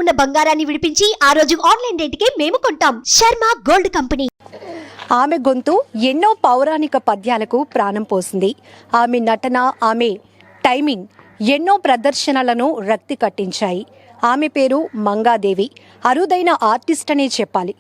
ఉన్న బంగారాన్ని విడిపించి ఆ రోజు ఆన్లైన్ రేటుకే మేము కొంటాం. Sharma gold company. ఆమె గొంతు ఎన్నో పౌరాణిక పద్యాలకు ప్రాణం పోసింది. ఆమె నటన, ఆమె టైమింగ్ ఎన్నో ప్రదర్శనలను రక్తి కట్టించాయి. ఆమె పేరు మంగాదేవి. అరుదైన ఆర్టిస్ట్ అనే చెప్పాలి.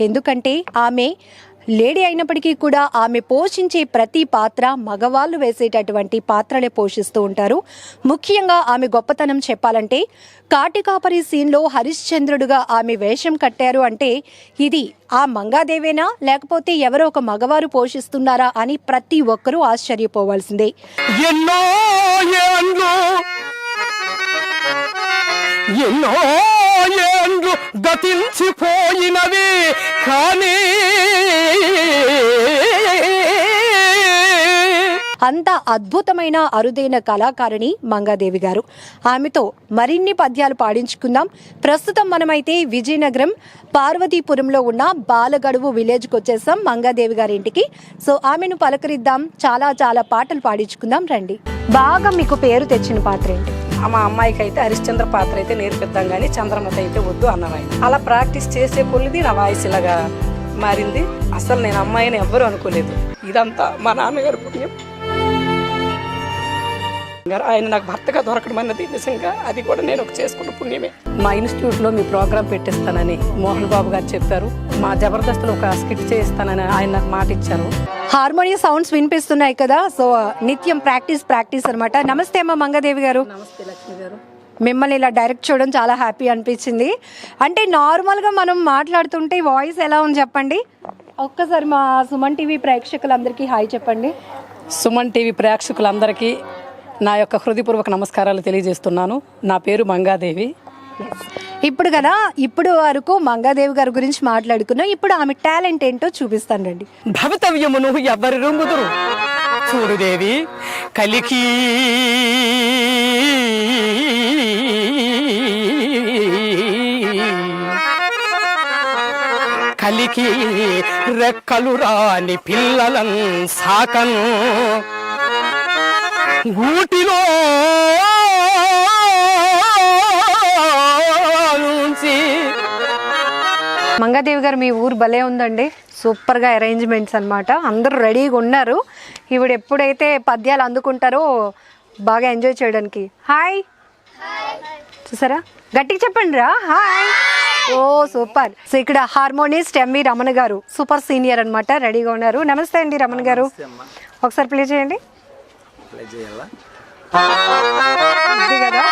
ఎందుకంటే ఆమె లేడీ అయినప్పటికీ కూడా ఆమె పోషించే ప్రతి పాత్ర మగవాళ్ళు వేసేటటువంటి పాత్రలే పోషిస్తూ ఉంటారు. ముఖ్యంగా ఆమె గొప్పతనం చెప్పాలంటే కాటికాపరి సీన్లో హరిశ్చంద్రుడుగా ఆమె వేషం కట్టారు అంటే ఇది ఆ మంగాదేవేనా లేకపోతే ఎవరో ఒక మగవారు పోషిస్తున్నారా అని ప్రతి ఒక్కరూ ఆశ్చర్యపోవాల్సిందే. ఏండ్లు గతించిపోయినవి కానీ అంత అద్భుతమైన అరుదైన కళాకారిణి మంగాదేవి గారు. ఆమెతో మరిన్ని పద్యాలు పాడించుకుందాం. ప్రస్తుతం మనమైతే విజయనగరం పార్వతీపురంలో ఉన్న బాలగడువు విలేజ్కి వచ్చేసాం మంగాదేవి గారి ఇంటికి. సో ఆమెను పలకరిద్దాం, చాలా చాలా పాటలు పాడించుకుందాం రండి. బాగా మీకు పేరు తెచ్చిన పాత్ర ఏంటి? మా అమ్మాయికి అయితే హరిశ్చంద్ర పాత్ర అయితే నేర్పిద్దాం కానీ చంద్రమత అయితే వద్దు అన్నవాయి. అలా ప్రాక్టీస్ చేసే కొద్ది నా వాయిస్ ఇలాగా మారింది. అసలు నేను అమ్మాయిని ఎవ్వరూ అనుకోలేదు. ఇదంతా మా నాన్నగారు పుణ్యం. ఆయన నాకు భర్తగా దొరకడం అన్నది నిజంగా అది కూడా నేను ఒక చేసుకున్న పుణ్యమే. మా ఇన్స్టిట్యూట్లో మీ ప్రోగ్రాం పెట్టిస్తానని మోహన్ బాబు గారు చెప్పారు. మా జబర్దస్త్లో ఒక స్కిట్ చేయిస్తానని ఆయన నాకు మాట ఇచ్చారు. హార్మోనియం సౌండ్స్ వినిపిస్తున్నాయి కదా, సో నిత్యం ప్రాక్టీస్ అనమాట. నమస్తే అమ్మ మంగాదేవి గారు. నమస్తే లక్ష్మి గారు. మిమ్మల్ని ఇలా డైరెక్ట్ చూడడం చాలా హ్యాపీ అనిపించింది. అంటే నార్మల్గా మనం మాట్లాడుతుంటే వాయిస్ ఎలా ఉంది చెప్పండి. ఒక్కసారి మా సుమన్ టీవీ ప్రేక్షకులందరికీ హాయ్ చెప్పండి. సుమన్ టీవీ ప్రేక్షకులందరికీ నా యొక్క హృదయపూర్వక నమస్కారాలు తెలియజేస్తున్నాను. నా పేరు మంగాదేవి. ఇప్పుడు వరకు మంగాదేవి గారి గురించి మాట్లాడుకున్నాం. ఇప్పుడు ఆమె టాలెంట్ ఏంటో చూపిస్తాను రండి. భవితవ్యమును ఎవ్వరి రుంగుదురు చూడు దేవి కలికి కలికి రెక్కలు రాని పిల్లలను సాకను గూటిలో మంగాదేవి గారు మీ ఊరు భలే ఉందండి. సూపర్గా అరేంజ్మెంట్స్ అనమాట. అందరూ రెడీగా ఉన్నారు. ఇప్పుడు ఎప్పుడైతే పద్యాలు అందుకుంటారో బాగా ఎంజాయ్ చేయడానికి. హాయ్ చూసారా, గట్టిగా చెప్పండి రా హాయ్. ఓ సూపర్. సో ఇక్కడ హార్మోనిస్ట్ ఎంవి రమణ గారు సూపర్ సీనియర్ అనమాట, రెడీగా ఉన్నారు. నమస్తే అండి రమణ గారు, ఒకసారి ప్లే చేయండి. కదా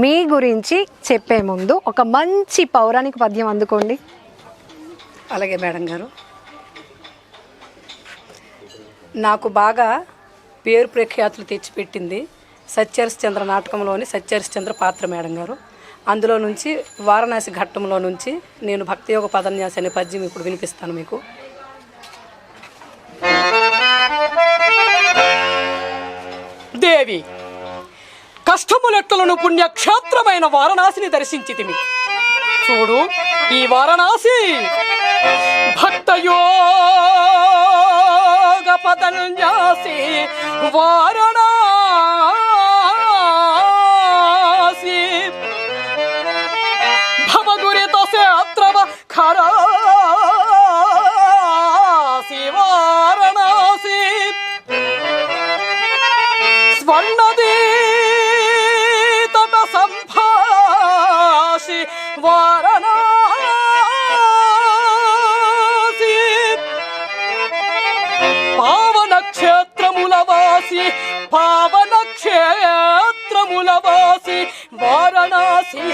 మీ గురించి చెప్పే ముందు ఒక మంచి పౌరాణిక పద్యం అందుకోండి. అలాగే మేడం గారు. నాకు బాగా పేరు ప్రఖ్యాతులు తెచ్చిపెట్టింది సత్యహరిశ్చంద్ర నాటకంలోని సత్యహరిశ్చంద్ర పాత్ర మేడం గారు. అందులో నుంచి వారణాసి ఘట్టంలో నుంచి నేను భక్తియోగ పదన్యాసి అనే పద్యం ఇప్పుడు వినిపిస్తాను మీకు. దేవి కష్టములెట్లను పుణ్యక్షేత్రమైన వారణాసిని దర్శించితిమి. చూడు ఈ వారణాసి భక్తయోగ పదన్యాసి వారణాసి భవదురిత క్షేత్రవ ఖరాసి వారణాసి స్వర్ణదీ తట సంభాషి వారణాసి పావన క్షేత్రములవాసి పావన క్షేత్రములవాసి వారణాసి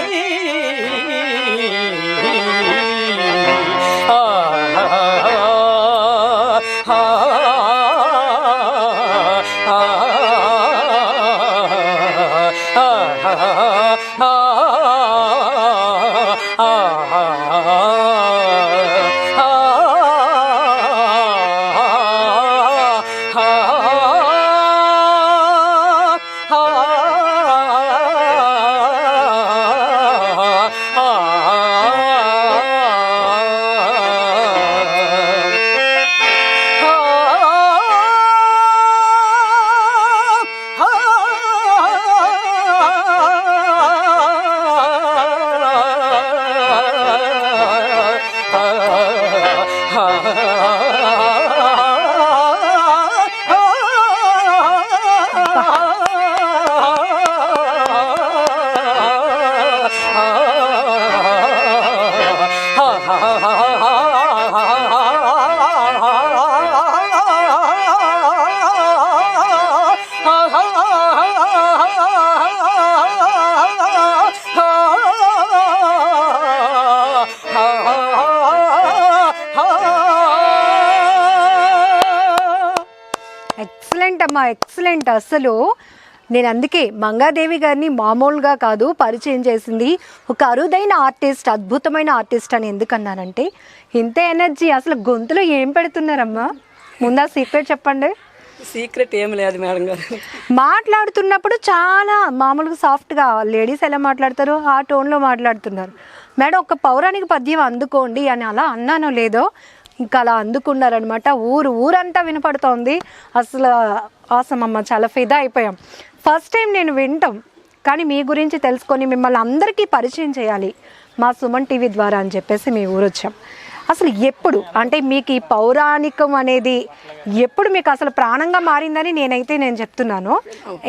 ఎక్సలెంట్ అమ్మా, ఎక్సలెంట్. అసలు నేను అందుకే మంగాదేవి గారిని మామూలుగా కాదు పరిచయం చేసింది, ఒక అరుదైన ఆర్టిస్ట్, అద్భుతమైన ఆర్టిస్ట్ అని ఎందుకన్నానంటే ఇంత ఎనర్జీ. అసలు గొంతులో ఏం పెడుతున్నారమ్మా? ముందా సీక్రెట్ చెప్పండి. సీక్రెట్ ఏం లేదు మేడం గారు. మాట్లాడుతున్నప్పుడు చాలా మామూలుగా సాఫ్ట్గా లేడీస్ ఎలా మాట్లాడతారో ఆ టోన్లో మాట్లాడుతున్నారు. మేడం ఒక పౌరాణిక పద్యం అందుకోండి అని అలా అన్నానో లేదో ఇంకా అలా అందుకున్నారనమాట. ఊరంతా వినపడుతోంది. అసలు ఆసమమ్మ, చాలా ఫిదా అయిపోయాం. ఫస్ట్ టైం నేను వింటాం, కానీ మీ గురించి తెలుసుకొని మిమ్మల్ని అందరికీ పరిచయం చేయాలి మా సుమన్ టీవీ ద్వారా అని చెప్పేసి మీ ఊరు వచ్చాం. అసలు ఎప్పుడు అంటే మీకు ఈ పౌరాణికం అనేది ఎప్పుడు మీకు అసలు ప్రాణంగా మారిందని నేను చెప్తున్నాను.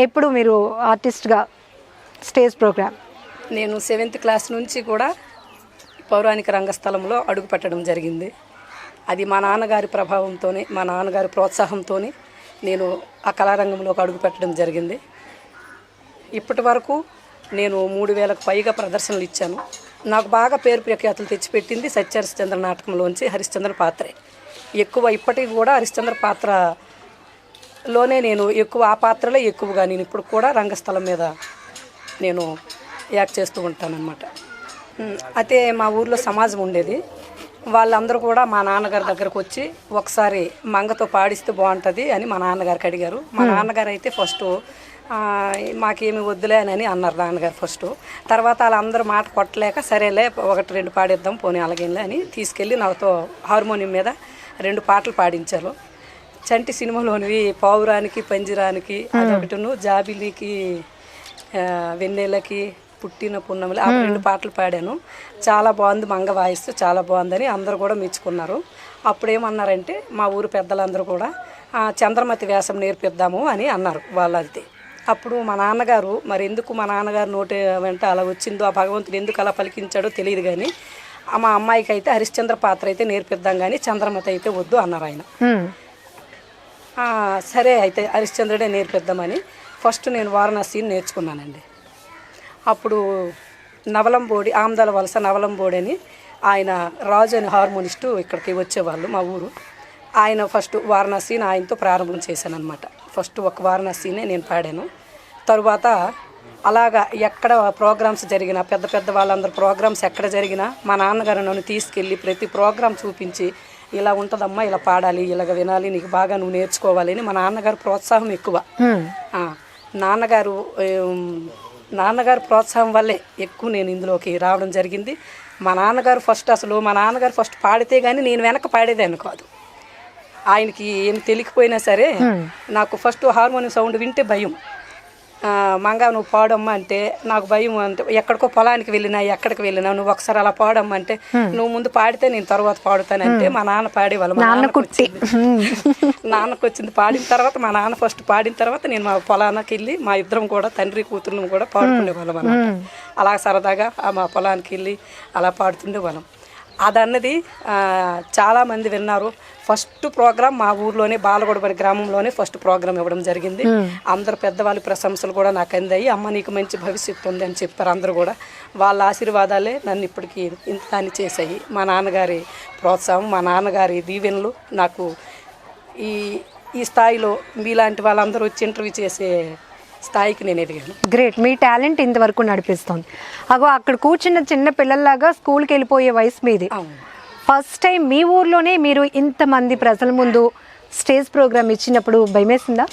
ఎప్పుడు మీరు ఆర్టిస్ట్గా స్టేజ్ ప్రోగ్రామ్? నేను 7th క్లాస్ నుంచి కూడా పౌరాణిక రంగస్థలంలో అడుగు పెట్టడం జరిగింది. అది మా నాన్నగారి ప్రభావంతోనే, మా నాన్నగారి ప్రోత్సాహంతోనే నేను ఆ కళారంగంలోకి అడుగు పెట్టడం జరిగింది. ఇప్పటి వరకు నేను 3000కు పైగా ప్రదర్శనలు ఇచ్చాను. నాకు బాగా పేరు ప్రఖ్యాతులు తెచ్చిపెట్టింది సత్యహరిశ్చంద్ర నాటకంలోంచి హరిశ్చంద్ర పాత్రే. ఎక్కువ ఇప్పటికి కూడా హరిశ్చంద్ర పాత్రలోనే నేను ఎక్కువ, ఆ పాత్రలే ఎక్కువగా నేను ఇప్పుడు కూడా రంగస్థలం మీద నేను యాక్ట్ చేస్తూ ఉంటానన్నమాట. అయితే మా ఊర్లో సమాజం ఉండేది. వాళ్ళందరూ కూడా మా నాన్నగారి దగ్గరకు వచ్చి ఒకసారి మంగతో పాడిస్తే బాగుంటుంది అని మా నాన్నగారికి అడిగారు. మా నాన్నగారు అయితే ఫస్ట్ మాకేమి వద్దులే అని అన్నారు నాన్నగారు ఫస్ట్. తర్వాత వాళ్ళందరూ మాట కొట్టలేక సరేలే 1-2 పాడిద్దాం పోనీ అలాగేలే అని తీసుకెళ్ళి నాతో హార్మోనియం మీద 2 పాటలు పాడించారు. చంటి సినిమాలోనివి పౌరానికి పంజిరానికి అదొకటిను, జాబిలికి వెన్నెలకి పుట్టిన పున్నములు, ఆ 2 పాటలు పాడాను. చాలా బాగుంది, మంగ వాయిస్ చాలా బాగుందని అందరూ కూడా మెచ్చుకున్నారు. అప్పుడు ఏమన్నారంటే మా ఊరు పెద్దలందరూ కూడా చంద్రమతి వేషం నేర్పిద్దాము అని అన్నారు వాళ్ళంతే. అప్పుడు మా నాన్నగారు, మరి ఎందుకు మా నాన్నగారు నోటి వెంట అలా వచ్చిందో, ఆ భగవంతుడు ఎందుకు అలా పలికించాడో తెలియదు, కానీ మా అమ్మాయికి అయితే హరిశ్చంద్ర పాత్ర అయితే నేర్పిద్దాం కానీ చంద్రమతి అయితే వద్దు అన్నారు ఆయన. సరే అయితే హరిశ్చంద్రుడే నేర్పిద్దామని ఫస్ట్ నేను వారణాసిని నేర్చుకున్నానండి. అప్పుడు నవలంబోడి, ఆమ్దాల వలస నవలంబోడి అని ఆయన రాజు అని హార్మోనిస్టు ఇక్కడికి వచ్చేవాళ్ళు మా ఊరు. ఆయన ఫస్ట్ వారణాసిని ఆయనతో ప్రారంభం చేశాను అనమాట. ఫస్ట్ ఒక వారణాసినే నేను పాడాను. తరువాత అలాగా ఎక్కడ ప్రోగ్రామ్స్ జరిగినా, పెద్ద పెద్ద వాళ్ళందరూ ప్రోగ్రామ్స్ ఎక్కడ జరిగినా మా నాన్నగారు నన్ను తీసుకెళ్ళి ప్రతి ప్రోగ్రాం చూపించి ఇలా ఉంటుందమ్మా, ఇలా పాడాలి, ఇలాగ వినాలి, నీకు బాగా నువ్వు నేర్చుకోవాలి అని మా నాన్నగారు ప్రోత్సాహం ఎక్కువ. నాన్నగారు ప్రోత్సాహం వల్లే ఎక్కువ నేను ఇందులోకి రావడం జరిగింది. మా నాన్నగారు ఫస్ట్ పాడితే కానీ నేను వెనక పాడేదాన్ని కాదు. ఆయనకి ఏం తెలియకపోయినా సరే నాకు ఫస్ట్ హార్మోనియం సౌండ్ వింటే భయం. మంగా నువ్వు పాడమ్మా అంటే నాకు భయం. అంటే ఎక్కడికో పొలానికి ఎక్కడికి వెళ్ళినా నువ్వు ఒకసారి అలా పాడమ్మా అంటే నువ్వు ముందు పాడితే నేను తర్వాత పాడుతానంటే మా నాన్న పాడేవాళ్ళు. నాన్నకు వచ్చింది పాడిన తర్వాత, మా నాన్న ఫస్ట్ పాడిన తర్వాత నేను మా పొలానికి వెళ్ళి మా ఇద్దరం కూడా తండ్రి కూతురు కూడా పాడుకునేవాళ్ళం అన్నమాట. అలా సరదాగా మా పొలానికి వెళ్ళి అలా పాడుతుండేవాళ్ళం. అదన్నది చాలామంది విన్నారు. ఫస్ట్ ప్రోగ్రాం మా ఊర్లోనే బాలగొడబడి గ్రామంలోనే ఫస్ట్ ప్రోగ్రాం ఇవ్వడం జరిగింది. అందరు పెద్దవాళ్ళ ప్రశంసలు కూడా నాకు అందాయి. అమ్మ నీకు మంచి భవిష్యత్తు ఉంది అని చెప్పారు అందరూ కూడా. వాళ్ళ ఆశీర్వాదాలే నన్ను ఇప్పటికీ ఇంత దాన్ని చేశాయి. మా నాన్నగారి ప్రోత్సాహం, మా నాన్నగారి దీవెనలు నాకు ఈ స్థాయిలో మీలాంటి వాళ్ళందరూ వచ్చి ఇంటర్వ్యూ చేసే స్థాయికి నేను ఎదిగాను. గ్రేట్. మీ టాలెంట్ ఇంతవరకు నడిపిస్తుంది. అగో అక్కడ కూర్చున్న చిన్న పిల్లల్లాగా స్కూల్కి వెళ్ళిపోయే వయసు మీది. ఫస్ట్ టైం మీ ఊర్లోనే మీరు ఇంతమంది ప్రజల ముందు స్టేజ్ ప్రోగ్రామ్ ఇచ్చినప్పుడు భయమేసిందా?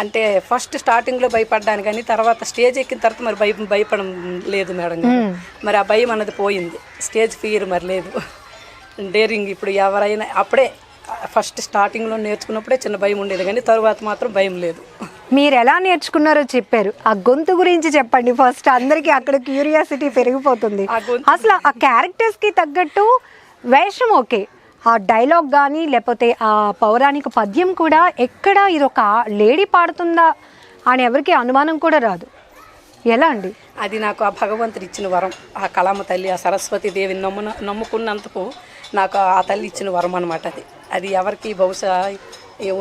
అంటే ఫస్ట్ స్టార్టింగ్లో భయపడ్డాను, కానీ తర్వాత స్టేజ్ ఎక్కిన తర్వాత మరి భయపడడం లేదు మేడం గారు. మరి ఆ భయం అన్నది పోయింది. స్టేజ్ ఫియర్ మరి లేదు, డేరింగ్. ఇప్పుడు ఎవరైనా అప్పుడే ఫస్ట్ స్టార్టింగ్లో నేర్చుకున్నప్పుడే చిన్న భయం ఉండేది, కానీ తర్వాత మాత్రం భయం లేదు. మీరు ఎలా నేర్చుకున్నారో చెప్పారు, ఆ గొంతు గురించి చెప్పండి ఫస్ట్. అందరికీ అక్కడ క్యూరియాసిటీ పెరిగిపోతుంది. అసలు ఆ క్యారెక్టర్స్కి తగ్గట్టు వేషం ఓకే, ఆ డైలాగ్ కానీ లేకపోతే ఆ పౌరాణిక పద్యం కూడా ఎక్కడ ఇది ఒక లేడీ పాడుతుందా అని ఎవరికి అనుమానం కూడా రాదు. ఎలా అండి? అది నాకు ఆ భగవంతుడు ఇచ్చిన వరం. ఆ కళామ తల్లి, ఆ సరస్వతి దేవిని నమ్ముకున్నందుకు నాకు ఆ తల్లి ఇచ్చిన వరం అనమాట. అది ఎవరికి బహుశా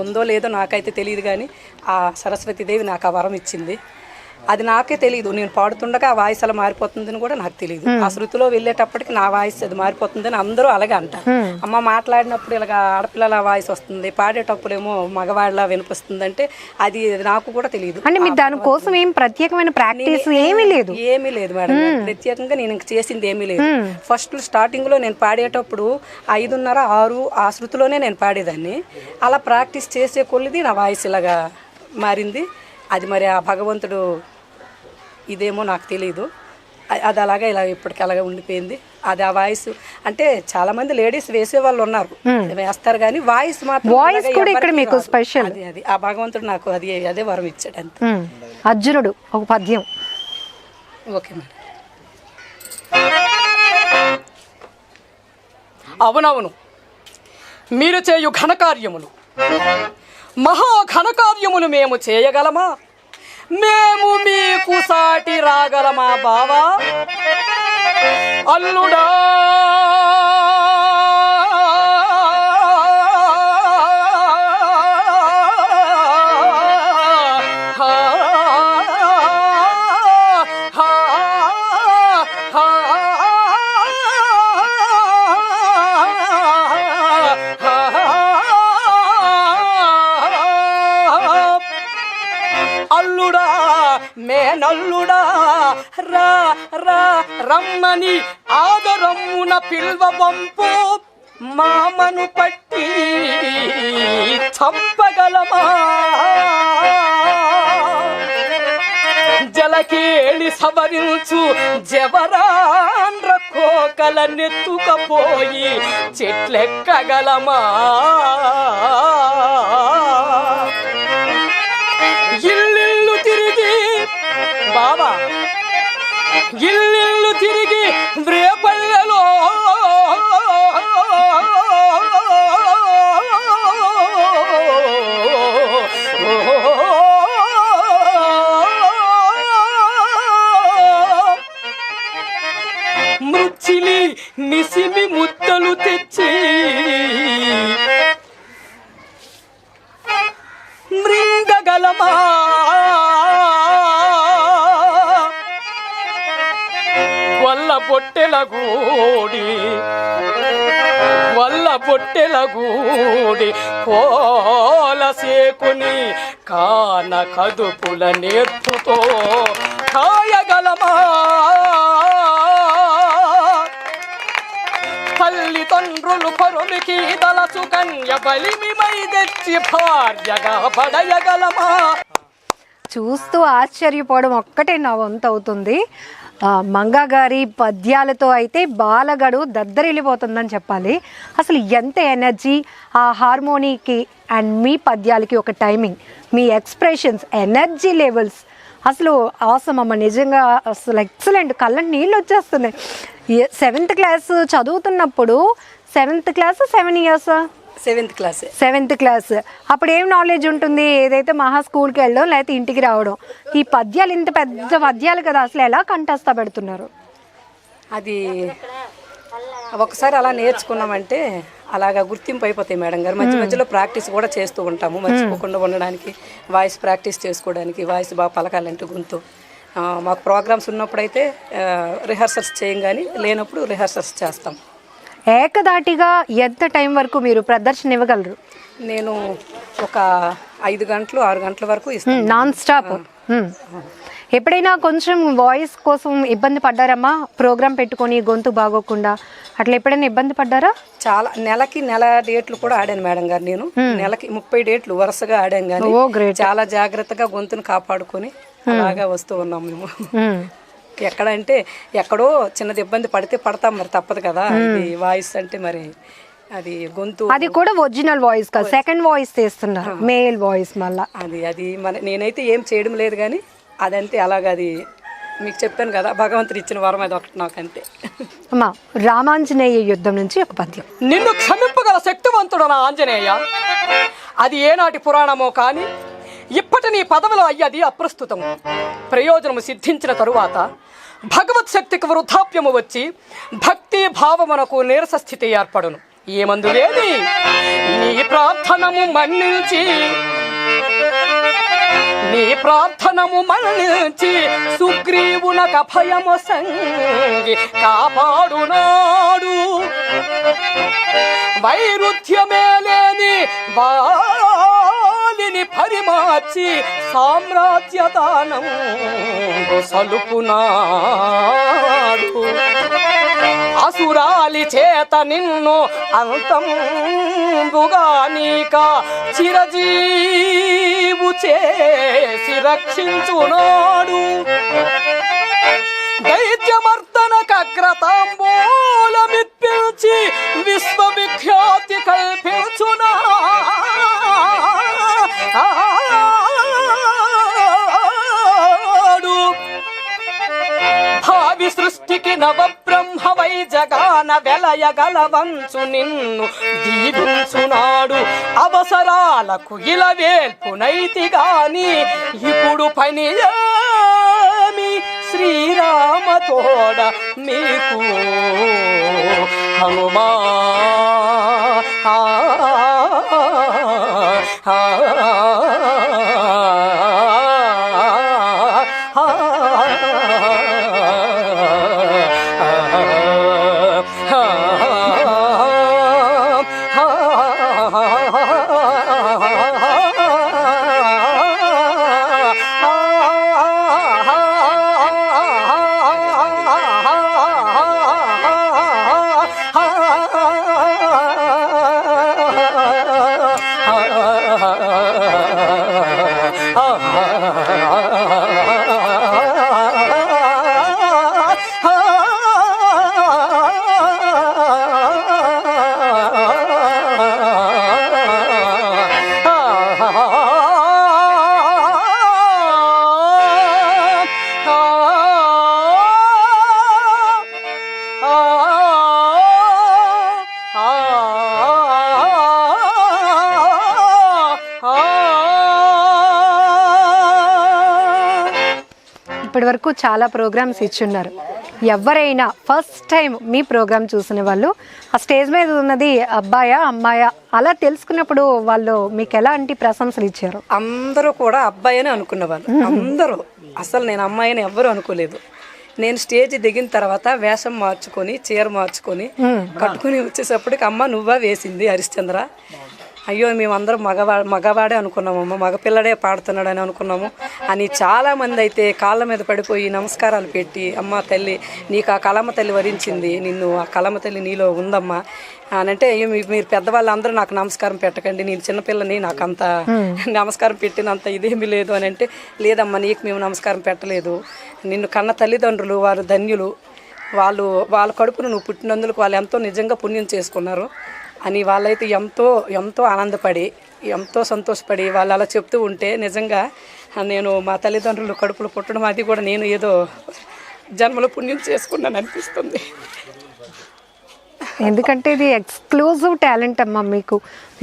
ఉందో లేదో నాకైతే తెలియదు, కానీ ఆ సరస్వతి దేవి నాకు ఆ వరం ఇచ్చింది. అది నాకే తెలియదు. నేను పాడుతుండగా ఆ వాయిస్ అలా మారిపోతుందని కూడా నాకు తెలియదు. ఆ శృతిలో వెళ్ళేటప్పటికి నా వాయిస్ అది మారిపోతుందని అందరూ అలాగే అంటారు. అమ్మ మాట్లాడినప్పుడు ఇలాగ ఆడపిల్లల వాయిస్ వస్తుంది, పాడేటప్పుడు ఏమో మగవాళ్ళ వినిపిస్తుంది అంటే అది నాకు కూడా తెలియదు. అంటే మీరు దానికోసం ఏం ప్రత్యేకమైన ప్రాక్టీస్ ఏమీ లేదు? ఏమీ లేదు మేడం, ప్రత్యేకంగా నేను ఇంక చేసింది ఏమీ లేదు. ఫస్ట్ స్టార్టింగ్ లో నేను పాడేటప్పుడు 5:30, 6 ఆ శృతిలోనే నేను పాడేదాన్ని. అలా ప్రాక్టీస్ చేసే కొద్ది నా వాయిస్ ఇలాగా మారింది. అది మరి ఆ భగవంతుడు ఇదేమో నాకు తెలియదు. అది అలాగే ఇలా ఇప్పటికి అలాగే ఉండిపోయింది. అది ఆ వాయిస్ అంటే చాలా మంది లేడీస్ వేసే వాళ్ళు ఉన్నారు, వేస్తారు, కానీ వాయిస్ మాత్రం మీకు స్పెషల్. అది ఆ భగవంతుడు నాకు అదే వరం ఇచ్చాడు అంతే. అర్జునుడు ఒక పద్యం. Okay madam. అవునవును, మీరు చేయు ఘనకార్యములు, మహాఘనకార్యములు మేము చేయగలమా? మేము మీకు సాటి రాగలమా బావా? అల్లుడా అల్లుడా మేనల్లుడా రా రా రమ్మని ఆదరమ్మున పిల్వబంపు మామను పట్టి చంపగలమా? జలకేళి సవరించు జవరాండ్ర కోకల నెత్తుకపోయి చెట్లెక్కగలమా? ఇల్లు తిరిగి బాబా, ఇల్లు తిరిగి రేపల్లెలో మృచ్చిలి నిసిమి ముద్దలు తెచ్చి మృంగగలమా? వల్ల పొట్టెలగూడి కోల సేకుని కాన కదుపుల నేర్పుతో కాయగలమా? తల్లిదండ్రులు పరునికి దళచు కన్య బలిమిమై తెచ్చి భార్యగా పడయగలమా? చూస్తూ ఆశ్చర్యపోవడం ఒక్కటే నా వంతు అవుతుంది. మంగా గారి పద్యాలతో అయితే బాలగడు దద్దరిల్లిపోతుందని చెప్పాలి. అసలు ఎంత ఎనర్జీ ఆ హార్మోనీకి అండ్ మీ పద్యాలకి ఒక టైమింగ్, మీ ఎక్స్ప్రెషన్స్, ఎనర్జీ లెవెల్స్ అసలు అవసరం అమ్మ, నిజంగా అసలు ఎక్సలెంట్. కళ్ళని నీళ్ళు వచ్చేస్తున్నాయి. 7th క్లాస్ చదువుతున్నప్పుడు, 7th class 7 years 7th class అప్పుడు ఏం నాలెడ్జ్ ఉంటుంది? ఏదైతే మహా స్కూల్కి వెళ్ళడం లేకపోతే ఇంటికి రావడం. ఈ పద్యాలు ఇంత పెద్ద పద్యాలు కదా, అసలు ఎలా కంఠస్థ పెడుతున్నారు? అది ఒకసారి అలా నేర్చుకున్నామంటే అలాగా గుర్తింపు అయిపోతాయి మేడం గారు. మధ్య మధ్యలో ప్రాక్టీస్ కూడా చేస్తూ ఉంటాము, మర్చిపోకుండా ఉండడానికి, వాయిస్ ప్రాక్టీస్ చేసుకోవడానికి. వాయిస్ బాగా పలకాలంటే గొంతు మాకు ప్రోగ్రామ్స్ ఉన్నప్పుడైతే రిహార్సల్స్ చేయం, కానీ లేనప్పుడు రిహార్సల్స్ చేస్తాం. ఏకదాటిగా ఎంత టైం వరకు మీరు ప్రదర్శన ఇవ్వగలరు? నేను ఒక 5 గంటలు 6 గంటల వరకు ఇస్తాను, నాన్ స్టాప్. ఎప్పుడైనా కొంచెం వాయిస్ కోసం ఇబ్బంది పడ్డారమ్మా? ప్రోగ్రామ్ పెట్టుకొని గొంతు బాగోకుండా అట్లా ఎప్పుడైనా ఇబ్బంది పడ్డారా? చాలా. నెల డేట్లు కూడా ఆడాను మేడం గారు. నేను నెలకి 30 డేట్లు వరుసగా ఆడాను, కానీ చాలా జాగ్రత్తగా గొంతును కాపాడుకొని అలాగా వస్తూ ఉన్నాం మేము. ఎక్కడంటే ఎక్కడో చిన్నది ఇబ్బంది పడతాం, మరి తప్పదు కదా. ఇది వాయిస్ అంటే మరి అది గొంతు, అది కూడా ఒరిజినల్ వాయిస్ కాదు, సెకండ్ వాయిస్ చేస్తున్నారు, మేల్ వాయిస్. మళ్ళా అది మన నేనైతే ఏం చేయడం లేదు, కానీ అదంతే అలాగా. అది మీకు చెప్పాను కదా, భగవంతుడు ఇచ్చిన వరం అది ఒకటి నాకంతే. అమ్మా, రామాంజనేయ యుద్ధం నుంచి ఒక పద్యం. నిన్ను క్షమింపగల శక్తివంతుడు నా ఆంజనేయ, అది ఏనాటి పురాణమో కానీ ఇప్పటి నీ పదవిలో అయ్యది అప్రస్తుతం. ప్రయోజనము సిద్ధించిన తరువాత భగవత్ శక్తికి వృద్ధాప్యము వచ్చి భక్తి భావమునకు నీరస స్థితి ఏర్పడును. ఏమందులేని నీ ప్రార్థనము మన్నించి సుగ్రీవునక భయము సంగి కాపాడునాడు. వైరుధ్యమే లేని వాలిని పరిమార్చి సామ్రాజ్యదానం సలుపునాడు. అసురాలి చేత నిన్ను అంతంబుగా నీక చిరజీవు చేసి రక్షించునాడు. దైత్యమర్దనకగ్రతాంబూలమిప్పించి విశ్వవిఖ్యాతి కల్పించునా. భావి సృష్టికి నవబ్రహ్మవై జగాన వెలయగలవంచు నిన్ను దీవించునాడు. అవసరాలకు ఇలవేల్పునైతి గాని ఇప్పుడు పని ఏమి శ్రీరామ తోడ మీకు హనుమా. ఇప్పటి వరకు చాలా ప్రోగ్రామ్స్ ఇచ్చున్నారు. ఎవరైనా ఫస్ట్ టైం మీ ప్రోగ్రామ్ చూసిన వాళ్ళు ఆ స్టేజ్ మీద ఉన్నది అబ్బాయా అమ్మాయా అలా తెలుసుకున్నప్పుడు వాళ్ళు మీకు ఎలాంటి ప్రశంసలు ఇచ్చారు? అందరూ కూడా అబ్బాయి అని అనుకున్నవాళ్ళు. అందరూ అసలు నేను అమ్మాయిని ఎవ్వరూ అనుకోలేదు. నేను స్టేజ్ దిగిన తర్వాత వేషం మార్చుకొని చీర మార్చుకొని కట్టుకుని వచ్చేసప్పటికి అమ్మ నువ్వా వేసింది హరిశ్చంద్ర. అయ్యో మేమందరం మగవాడే అనుకున్నామమ్మ, మగపిల్లడే పాడుతున్నాడని అనుకున్నాము అని చాలామంది అయితే కాళ్ళ మీద పడిపోయి నమస్కారాలు పెట్టి అమ్మ తల్లి నీకు ఆ కలమ్మ తల్లి వరించింది, నిన్ను ఆ కలమ్మ తల్లి నీలో ఉందమ్మా అని అంటే, అయ్యో మీరు పెద్దవాళ్ళు అందరూ నాకు నమస్కారం పెట్టకండి, నేను చిన్నపిల్లని నాకు అంత నమస్కారం పెట్టినంత ఇదేమీ లేదు అని అంటే, లేదమ్మా నీకు మేము నమస్కారం పెట్టలేదు, నిన్ను కన్న తల్లిదండ్రులు వారు ధన్యులు, వాళ్ళ కడుపును నువ్వు పుట్టినందుకు వాళ్ళు ఎంతో నిజంగా పుణ్యం చేసుకున్నారు అని వాళ్ళైతే ఎంతో ఎంతో ఆనందపడి ఎంతో సంతోషపడి వాళ్ళు అలా చెప్తూ ఉంటే నిజంగా నేను మా తల్లిదండ్రులు కడుపులో పుట్టడం అది కూడా నేను ఏదో జన్మలో పుణ్యం చేసుకున్నాను అనిపిస్తుంది. ఎందుకంటే ఇది ఎక్స్క్లూజివ్ టాలెంట్ అమ్మ మీకు.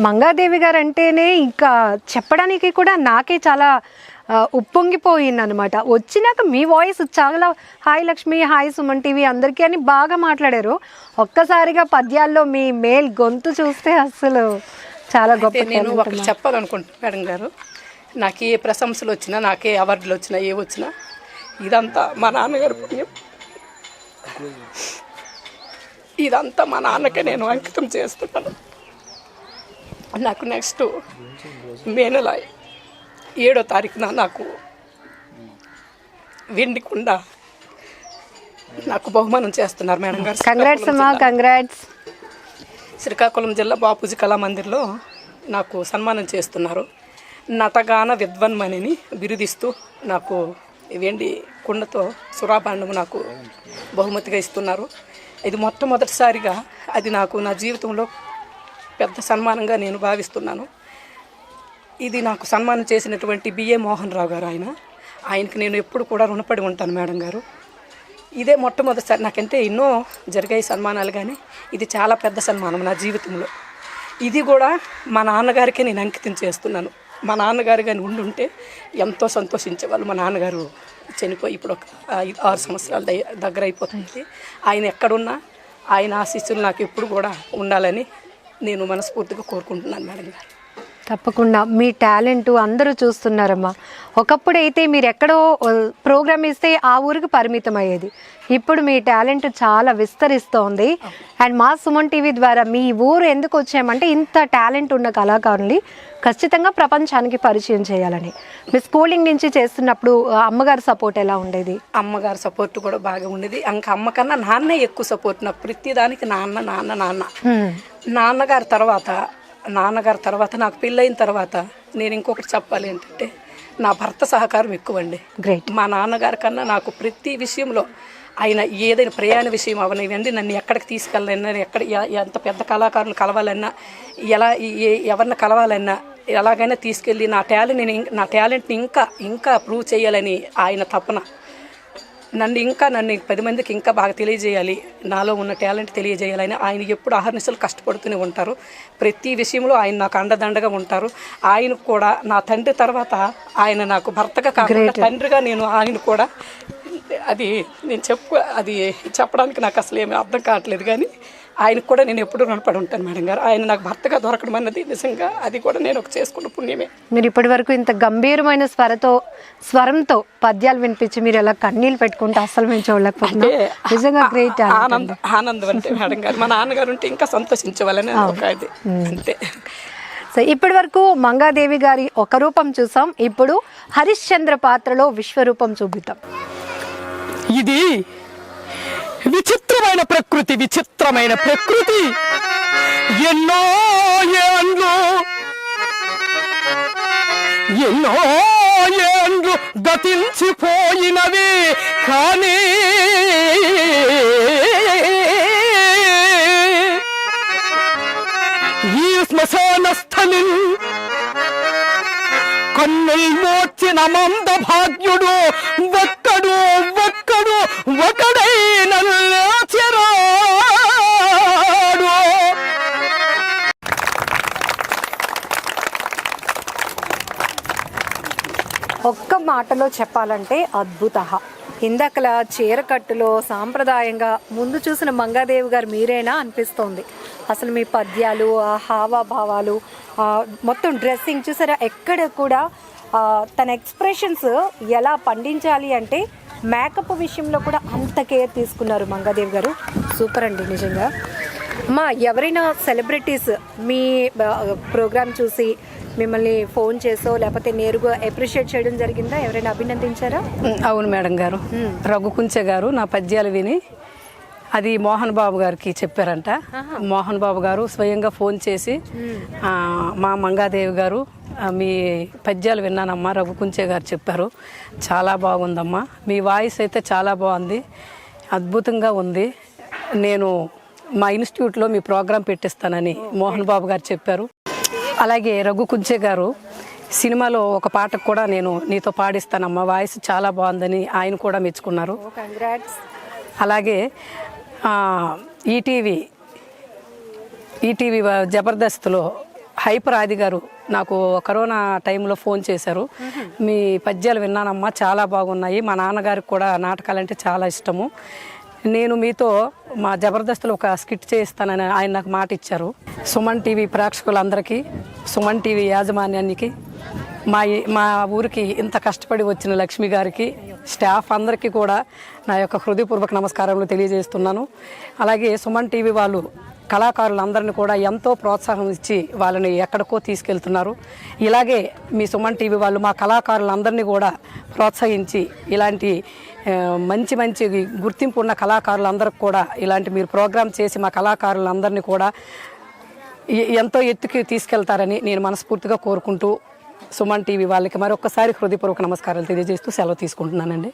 మంగాదేవి గారు అంటేనే ఇంకా చెప్పడానికి కూడా నాకే చాలా ఉప్పొంగిపోయింది అనమాట. వచ్చినాక మీ వాయిస్ చాలా hi Lakshmi, hi Suman TV అందరికీ అని బాగా మాట్లాడారు. ఒక్కసారిగా పద్యాల్లో మీ మేల్ గొంతు చూస్తే అసలు చాలా గొప్ప. నేను ఒకటి చెప్పాలనుకుంటున్నాను మేడం గారు, నాకు ఏ ప్రశంసలు వచ్చినా నాకే అవార్డులు వచ్చినా ఏ వచ్చినా ఇదంతా మా నాన్నగారు పుణ్యం. ఇదంతా మా నాన్నకే నేను అంకితం చేస్తున్నాను. నాకు నెక్స్ట్ మే నెల 7వ తారీఖున నాకు వెండికుండ నాకు బహుమానం చేస్తున్నారు మేడం గారు. కంగ్రాట్స్ అమ్మా, కంగ్రాట్స్. శ్రీకాకుళం జిల్లా బాపూజీ కళామందిర్లో నాకు సన్మానం చేస్తున్నారు. నటగాన విద్వన్మణిని బిరుదిస్తూ నాకు వెండి కుండతో సురాభాండము నాకు బహుమతిగా ఇస్తున్నారు. ఇది మొట్టమొదటిసారిగా అది నాకు నా జీవితంలో పెద్ద సన్మానంగా నేను భావిస్తున్నాను. ఇది నాకు సన్మానం చేసినటువంటి బిఏ మోహన్ రావు గారు, ఆయనకి నేను ఎప్పుడు కూడా రుణపడి ఉంటాను మేడం గారు. ఇదే మొట్టమొదటిసారి, నాకంటే ఎన్నో జరిగాయి సన్మానాలు కానీ ఇది చాలా పెద్ద సన్మానం నా జీవితంలో. ఇది కూడా మా నాన్నగారికే నేను అంకితం చేస్తున్నాను. మా నాన్నగారు కానీ ఉండుంటే ఎంతో సంతోషించేవాళ్ళు. మా నాన్నగారు చనిపోయి ఇప్పుడు ఒక 5-6 సంవత్సరాల దగ్గర అయిపోతుంది. ఆయన ఎక్కడున్నా ఆయన ఆశీస్సులు నాకు ఎప్పుడు కూడా ఉండాలని నేను మనస్ఫూర్తిగా కోరుకుంటున్నాను మేడం గారు. తప్పకుండా మీ టాలెంట్ అందరూ చూస్తున్నారమ్మా. ఒకప్పుడైతే మీరు ఎక్కడో ప్రోగ్రామ్ ఇస్తే ఆ ఊరికి పరిమితం అయ్యేది. ఇప్పుడు మీ టాలెంట్ చాలా విస్తరిస్తోంది. అండ్ మా సుమన్ టీవీ ద్వారా మీ ఊరు ఎందుకు వచ్చామంటే ఇంత టాలెంట్ ఉన్న కళాకారుల్ని ఖచ్చితంగా ప్రపంచానికి పరిచయం చేయాలని. మీ స్కూలింగ్ నుంచి చేస్తున్నప్పుడు అమ్మగారి సపోర్ట్ ఎలా ఉండేది? అమ్మగారి సపోర్ట్ కూడా బాగా ఉండేది. ఇంకా అమ్మ కన్నా నాన్నే ఎక్కువ సపోర్ట్. నాకు ప్రతిదానికి నాన్నగారి తర్వాత నాకు పెళ్ళైన తర్వాత నేను ఇంకొకటి చెప్పాలి ఏంటంటే నా భర్త సహకారం ఎక్కువండి. గ్రేట్. మా నాన్నగారి కన్నా నాకు ప్రతి విషయంలో ఆయన ఏదైనా ప్రయాణ విషయం అవనివ్వండి, నన్ను ఎక్కడికి తీసుకెళ్ళాలన్నా, ఎంత పెద్ద కళాకారులు కలవాలన్నా, ఎవరిని కలవాలన్నా ఎలాగైనా తీసుకెళ్ళి నా టాలెంట్ని ఇంకా ప్రూవ్ చేయాలని ఆయన తపన. నన్ను 10 మందికి ఇంకా బాగా తెలియజేయాలి, నాలో ఉన్న టాలెంట్ తెలియజేయాలని ఆయన ఎప్పుడు అహర్నిశలు కష్టపడుతూనే ఉంటారు. ప్రతి విషయంలో ఆయన నాకు అండదండగా ఉంటారు. ఆయన కూడా నా తండ్రి తర్వాత ఆయన నాకు భర్తగా కాకుండా తండ్రిగా నేను ఆయన కూడా అది చెప్పడానికి నాకు అసలు ఏమీ అర్థం కావట్లేదు. కానీ ఆయనకు కూడా నేను ఎప్పుడు రుణపడి ఉంటాను మేడం గారు. ఆయన నాకు భర్తగా దొరకడం అన్నది నిజంగా అది కూడా నేను ఒక చేసుకున్న పుణ్యమే. మీరు ఇప్పటి వరకు ఇంత గంభీరమైన స్వరంతో పద్యాలు వినిపించి మీరు ఎలా కన్నీళ్ళు పెట్టుకుంటే అసలు మేము చూడలేకపోతే నిజంగా గ్రేట్. ఆనందం అంటే మేడం గారు మా నాన్నగారు ఉంటే ఇంకా సంతోషించవాలని ఒక అది అంతే. సో ఇప్పటి వరకు మంగాదేవి గారి ఒక రూపం చూసాం. ఇప్పుడు హరిశ్చంద్ర పాత్రలో విశ్వరూపం చూపిద్దాం. ఇది విచిత్రమైన ప్రకృతి ఎన్నో ఏండ్లు గతించిపోయినవి కానీ ఈ శ్మశాన స్థలి కన్నుల్ మోచిన మంద భాగ్యుడు ఒకడైన ఒక్క మాటలో చెప్పాలంటే అద్భుత. ఇందాకల చీరకట్టులో సాంప్రదాయంగా ముందు చూసిన మంగాదేవి గారు మీరేనా అనిపిస్తోంది. అసలు మీ పద్యాలు, హావభావాలు, మొత్తం డ్రెస్సింగ్ చూసారా, ఎక్కడ కూడా తన ఎక్స్ప్రెషన్స్ ఎలా పండించాలి అంటే మేకప్ విషయంలో కూడా అంత కేర్ తీసుకున్నారు మంగాదేవి గారు. సూపర్ అండి నిజంగా. అమ్మా, ఎవరైనా సెలబ్రిటీస్ మీ ప్రోగ్రామ్ చూసి మిమ్మల్ని ఫోన్ చేసో లేకపోతే నేరుగా అప్రిషియేట్ చేయడం జరిగిందా? ఎవరైనా అభినందించారా? అవును మేడం గారు. రఘుకుంచె గారు నా పద్యాలు విని అది మోహన్ బాబు గారికి చెప్పారంట. మోహన్ బాబు గారు స్వయంగా ఫోన్ చేసి మా మంగాదేవి గారు మీ పద్యాలు విన్నానమ్మా, రఘుకుంచె గారు చెప్పారు, చాలా బాగుందమ్మా, మీ వాయిస్ అయితే చాలా బాగుంది, అద్భుతంగా ఉంది, నేను మా ఇన్స్టిట్యూట్లో మీ ప్రోగ్రాం పెట్టిస్తానని మోహన్ బాబు గారు చెప్పారు. అలాగే రఘుకుంచె గారు సినిమాలో ఒక పాటకు కూడా నేను నీతో పాడిస్తానమ్మా, వాయిస్ చాలా బాగుందని ఆయన కూడా మెచ్చుకున్నారు. అలాగే ఈటీవీ జబర్దస్త్లో హైపర్ ఆది గారు నాకు కరోనా టైంలో ఫోన్ చేశారు. మీ పద్యాలు విన్నానమ్మా, చాలా బాగున్నాయి, మా నాన్నగారికి కూడా నాటకాలంటే చాలా ఇష్టము, నేను మీతో మా జబర్దస్త్లో ఒక స్కిట్ చేయిస్తానని ఆయన నాకు మాట ఇచ్చారు. సుమన్ టీవీ ప్రేక్షకులందరికీ, సుమన్ టీవీ యాజమాన్యానికి, మా ఊరికి ఇంత కష్టపడి వచ్చిన లక్ష్మి గారికి, స్టాఫ్ అందరికీ కూడా నా యొక్క హృదయపూర్వక నమస్కారములు తెలియజేస్తున్నాను. అలాగే సుమన్ టీవీ వాళ్ళు కళాకారులందరినీ కూడా ఎంతో ప్రోత్సాహం ఇచ్చి వాళ్ళని ఎక్కడికో తీసుకెళ్తున్నారు. ఇలాగే మీ సుమన్ టీవీ వాళ్ళు మా కళాకారులందరినీ కూడా ప్రోత్సహించి ఇలాంటి మంచి గుర్తింపు ఉన్న కళాకారులందరికీ కూడా ఇలాంటి మీరు ప్రోగ్రాం చేసి మా కళాకారులందరినీ కూడా ఎంతో ఎత్తుకి తీసుకెళ్తారని నేను మనస్ఫూర్తిగా కోరుకుంటూ సుమన్ టీవీ వాళ్ళకి మరొకసారి హృదయపూర్వక నమస్కారాలు తెలియజేస్తూ సెలవు తీసుకుంటున్నానండి.